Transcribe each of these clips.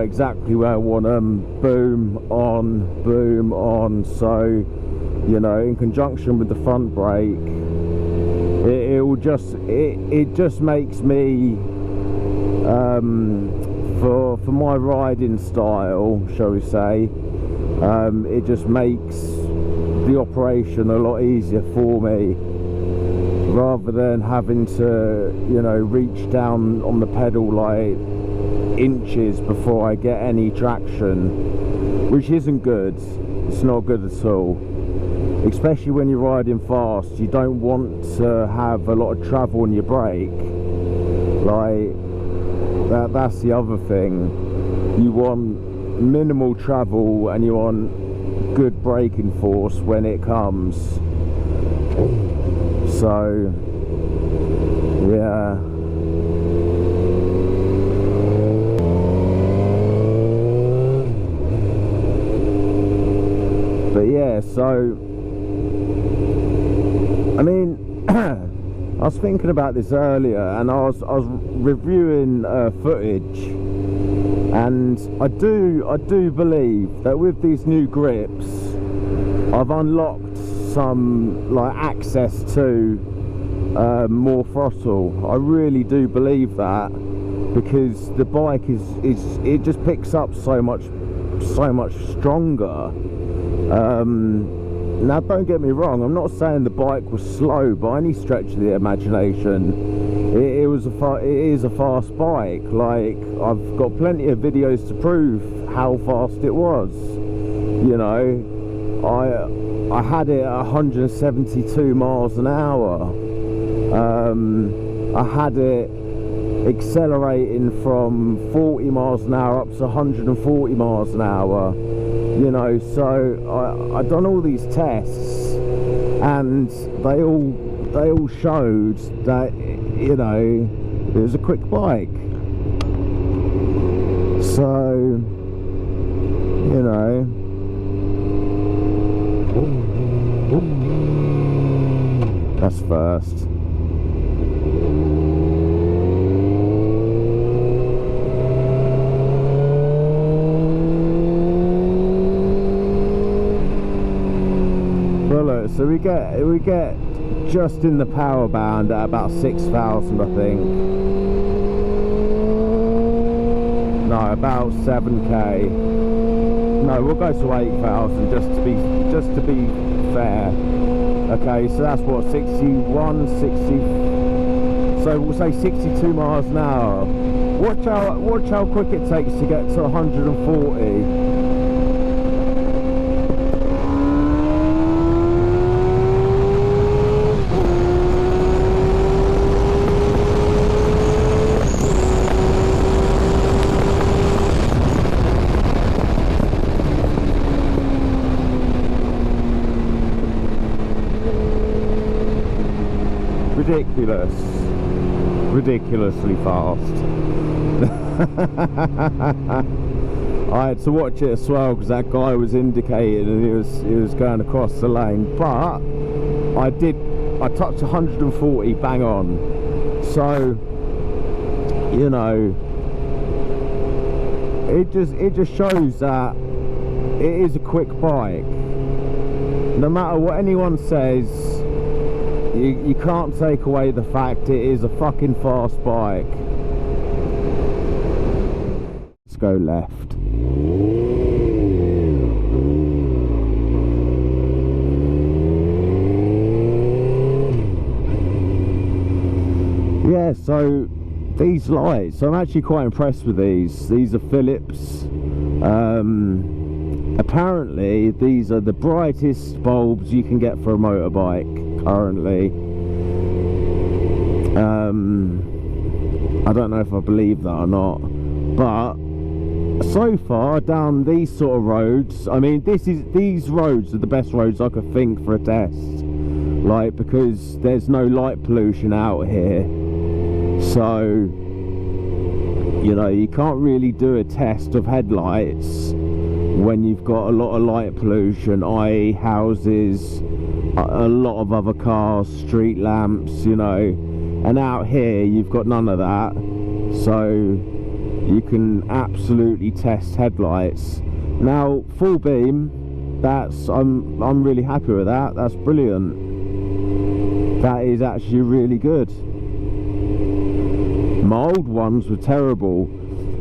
exactly where I want them, boom on. So, you know, in conjunction with the front brake, it just makes me, for my riding style, shall we say, it just makes the operation a lot easier for me, rather than having to, you know, reach down on the pedal like inches before I get any traction, which isn't good. It's not good at all, especially when you're riding fast. You don't want to have a lot of travel on your brake, like that's the other thing. You want minimal travel and you want good braking force when it comes. So yeah, but yeah, so I mean, I was thinking about this earlier, and I was reviewing footage, and I do believe that with these new grips, I've unlocked some like access to more throttle. I really do believe that, because the bike it just picks up so much stronger. Now don't get me wrong, I'm not saying the bike was slow by any stretch of the imagination. It is a fast bike. Like, I've got plenty of videos to prove how fast it was. You know, I had it at 172 miles an hour. I had it accelerating from 40 miles an hour up to 140 miles an hour. You know, so I done all these tests, and they all showed that, you know, it was a quick bike. So, you know, that's first. So we get just in the power band at about 6,000, I think. No, about 7k. No, we'll go to 8,000 just to be fair. Okay, so that's what, 61, 60. So we'll say 62 miles an hour. Watch how quick it takes to get to 140. Ridiculously fast. I had to watch it as well because that guy was indicating and he was going across the lane, but I touched 140 bang on. So, you know, it just shows that it is a quick bike. No matter what anyone says, you can't take away the fact it is a fucking fast bike. Let's go left. Yeah, so these lights, I'm actually quite impressed with these. These are Philips. Apparently these are the brightest bulbs you can get for a motorbike currently. I don't know if I believe that or not, but so far down these sort of roads, I mean, these roads are the best roads I could think for a test, like, because there's no light pollution out here. So, you know, you can't really do a test of headlights when you've got a lot of light pollution, i.e. houses, a lot of other cars, street lamps, you know, and out here you've got none of that. So you can absolutely test headlights. Now full beam, that's I'm really happy with that. That's brilliant. That is actually really good. My old ones were terrible.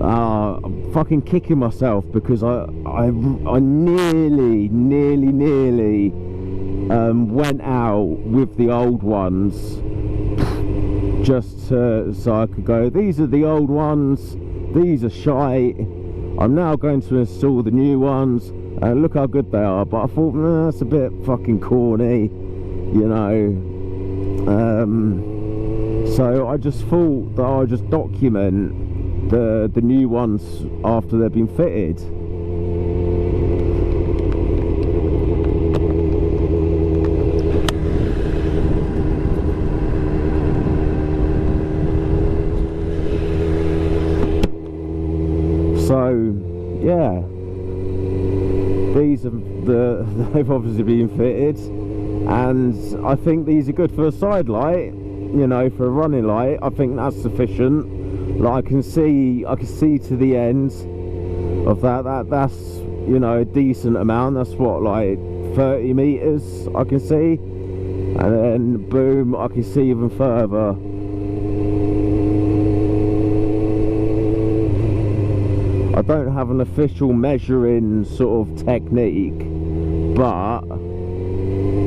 I'm fucking kicking myself because I nearly went out with the old ones just so I could go, these are the old ones, these are shite, I'm now going to install the new ones and look how good they are. But I thought, nah, that's a bit fucking corny, you know. So I just thought that I would just document the new ones after they've been fitted. So yeah, these are they've obviously been fitted, and I think these are good for a side light, you know, for a running light. I think that's sufficient. Like I can see to the end of that's, you know, a decent amount. That's what, like 30 meters I can see, and then boom, I can see even further. I don't have an official measuring sort of technique, but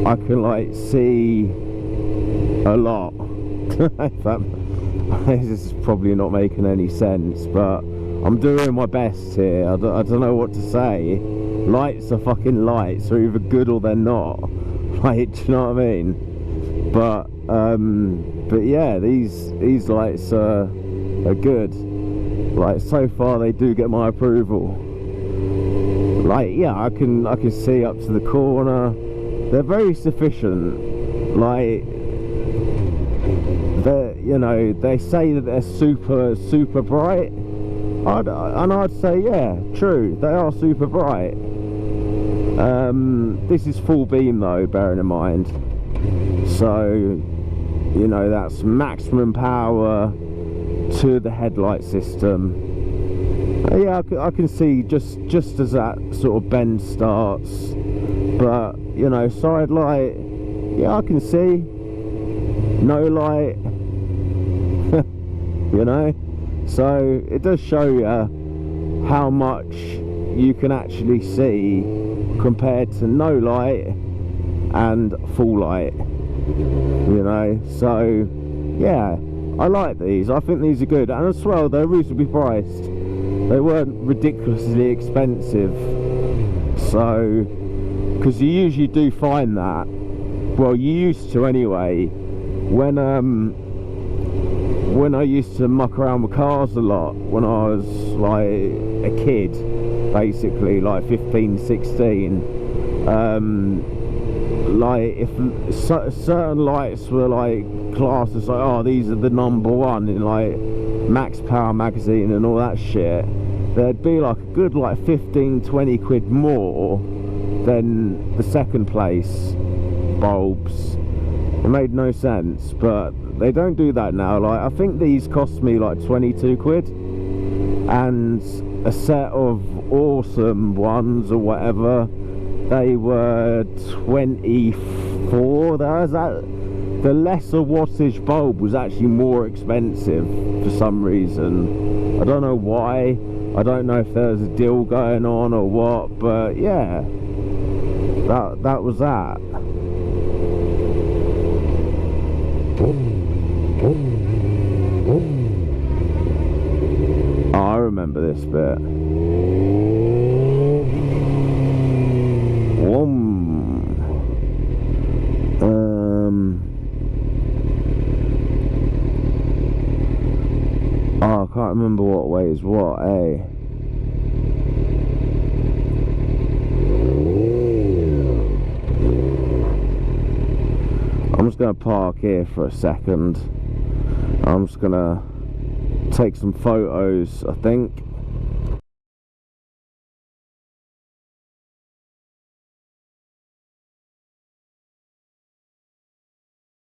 I can like see a lot. This is probably not making any sense, but I'm doing my best here. I don't know what to say. Lights are fucking lights. They're either good or they're not. Like, do you know what I mean? But yeah, these lights are good. Like, so far they do get my approval. Like, yeah, I can see up to the corner. They're very sufficient. Like, they're, you know, they say that they're super bright, and I'd say, yeah, true, they are super bright. This is full beam though, bearing in mind, so, you know, that's maximum power to the headlight system. Yeah, I can see just as that sort of bend starts, but, you know, side light, yeah, I can see. No light, you know, so it does show you how much you can actually see compared to no light and full light, you know. So yeah, I like these. I think these are good, and as well, they're reasonably priced. They weren't ridiculously expensive, so, because you usually do find that, well, you used to anyway, when I used to muck around with cars a lot when I was like a kid, basically like 15, 16, like if certain lights were like classed as like, oh, these are the #1 in like Max Power magazine and all that shit, there'd be like a good like 15-20 quid more than the second place bulbs. It made no sense, but they don't do that now. Like, I think these cost me like 22 quid, and a set of awesome ones or whatever, they were 24. The lesser wattage bulb was actually more expensive for some reason. I don't know why. I don't know if there was a deal going on or what, but yeah, that was that. Oh, I remember this bit. Oh, I can't remember what way is what, eh? I'm just going to park here for a second. I'm just going to take some photos, I think.